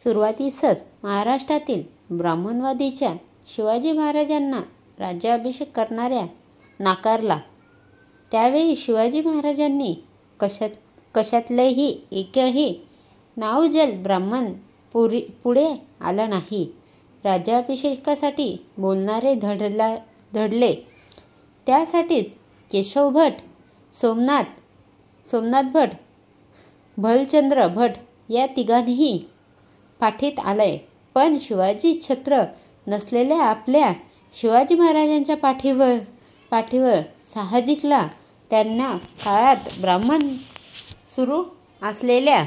सुरुवातीसच महाराष्ट्रातील ब्राह्मणवादीच्या शिवाजी महाराजांना राज्याभिषेक करणाऱ्या नाकारला. त्यावेळी शिवाजी महाराजांनी कशातलंही एकही नावजल ब्राह्मण पुढे आला नाही. राज्याभिषेकासाठी बोलणारे धडले. त्यासाठीच केशव भट, सोमनाथ भट, भलचंद्र भट या तिघांनीही पाठीत आलंय. पण शिवाजी छत्र नसलेल्या आपल्या शिवाजी महाराजांच्या पाठीवर साहजिकला त्यांना काळात ब्राह्मण सुरू असलेल्या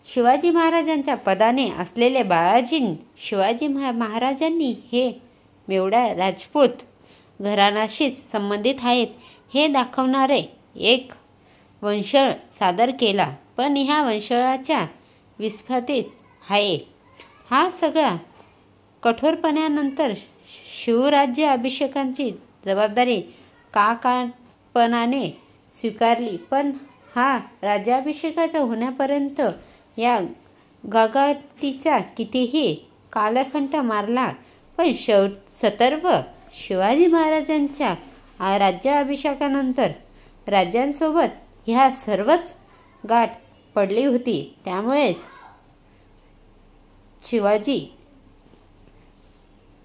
शिवाजी महाराजांच्या पदाने असलेले बाळाजी शिवाजी महाराजांनी हे मेवढ्या राजपूत घराण्याशीच संबंधित आहेत हे दाखवणारे एक वंशळ सादर केला. पण ह्या वंशळाच्या विस्फातीत आहे. हा सगळा कठोरपणानंतर शिवराज्य अभिषेकाची जबाबदारी काकापणाने स्वीकारली. पण हा राज्याभिषेकाचा होण्यापर्यंत या गागातीचा कितीही कालखंड मारला, पण सतर्व शिवाजी महाराजांच्या राज्याभिषेकानंतर राज्यांसोबत ह्या सर्वच गाठ पडली होती. त्यामुळेच शिवाजी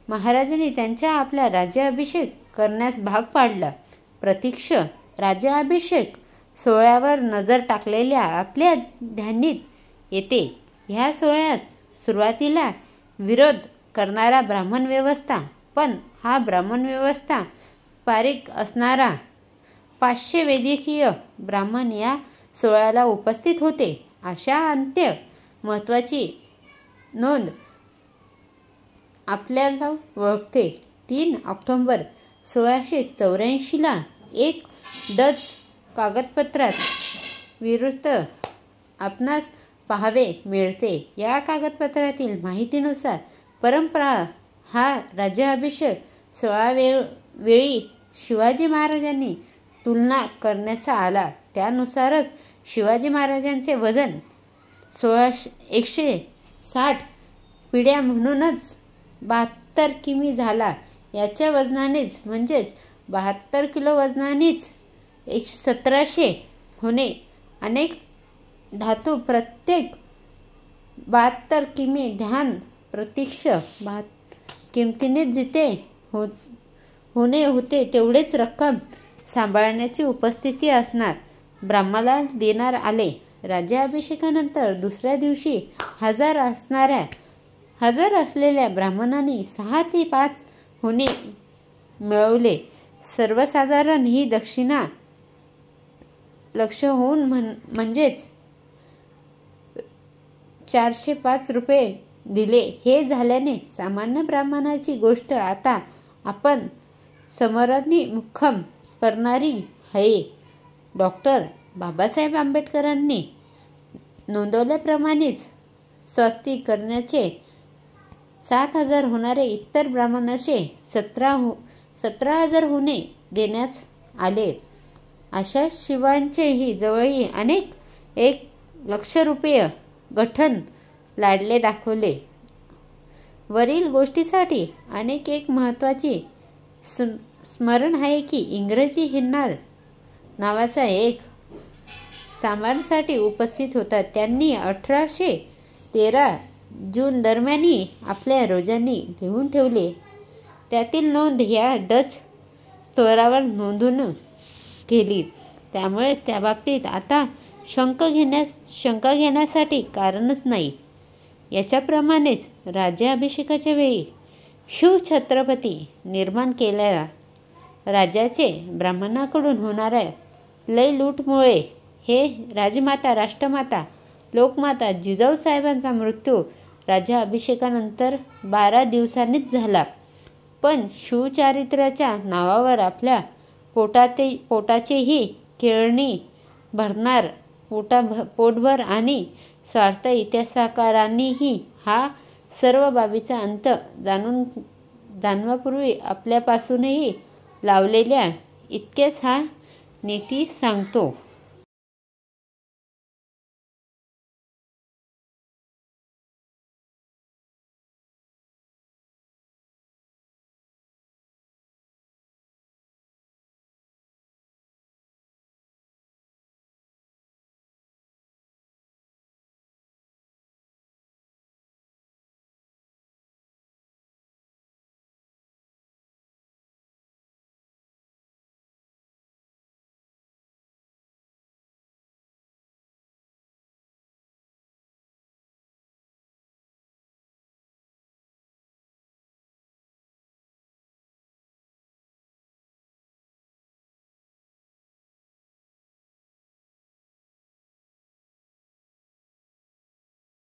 महाराजांनी त्यांच्या आपला राज्याभिषेक करण्यास भाग पाडला. प्रत्यक्ष राज्याभिषेक सोहळ्यावर नजर टाकलेल्या आपल्या ध्यानीत येते. ह्या सोहळ्यात सुरुवातीला विरोध करणारा ब्राह्मण व्यवस्था, पण हा ब्राह्मण व्यवस्था पारीख असणारा 500 वैदिकीय ब्राह्मण या सोहळ्याला उपस्थित होते. अशा अत्यंत महत्त्वाची नोंद आपल्याला ओळखते. 3 ऑक्टोबर 1684 एक डच कागदपत्रात विरुद्ध आपणास पाहावे मिळते. या कागदपत्रातील माहितीनुसार परंपरा हा राज्याभिषेक सोहळ्यावेळी शिवाजी महाराजांनी तुलना करण्याचा आला. त्यानुसारच शिवाजी महाराजांचे वजन 160 पिढ्या म्हणूनच 72 किमी झाला. याच्या वजनानेच म्हणजेच 72 किलो वजनानेच 1700 होणे. अनेक धातू प्रत्येक 72 किमी ध्यान प्रत्यक्ष किमतीने जिथे होणे होते तेवढेच रक्कम सांभाळण्याची उपस्थिती असणार ब्राह्मणाला देणार आले. राज्याभिषेकानंतर दुसऱ्या दिवशी हजर असलेल्या ब्राह्मणांनी 6 ते 5 होणे मिळवले. सर्वसाधारण ही दक्षिणा लक्ष होऊन म्हणजेच 405 रुपये दिले. हे झाल्याने सामान्य ब्राह्मणाची गोष्ट आता आपण स्मरणीमुखम करणारी आहे. डॉक्टर बाबासाहेब आंबेडकरांनी नोंदवल्याप्रमाणेच स्वस्तिक करण्याचे 7,000 होणारे इतर ब्राह्मण असे 17,000 होणे देण्यात आले. अशा शिवांचेही जवळही 1,00,000 रुपये गठण लाडले दाखवले. वरील गोष्टीसाठी एक महत्त्वाची स्मरण आहे की इंग्रजी हिन्नर नावाचा एक समारंभासाठी उपस्थित होता. त्यांनी 1813 जून दरम्यान आपल्या रोजांनी लिहून ठेवले. त्यातील नोंद ह्या डच स्तरावर नोंदून केली. त्यामुळे त्याबाबतीत आता शंका घेण्यासाठी कारणच नाही. याच्याप्रमाणेच राज्याभिषेकाच्या वेळी शिवछत्रपती निर्माण केलेल्या राज्याचे ब्राह्मणाकडून होणाऱ्या लयलूटमुळे हे राजमाता, राष्ट्रमाता, लोकमाता जिजाऊसाहेबांचा मृत्यू राज्याभिषेकानंतर 12 दिवसांनीच झाला. पण शिवचारित्र्याच्या नावावर आपल्या पोटाचीही खेळणी भरणार पोटभर आणि स्वार्थ इतिहासकारांनीही हा सर्व बाबीचा अंत जाणवापूर्वी आपल्यापासूनही लावलेल्या इतकेच हा नीती सांगतो.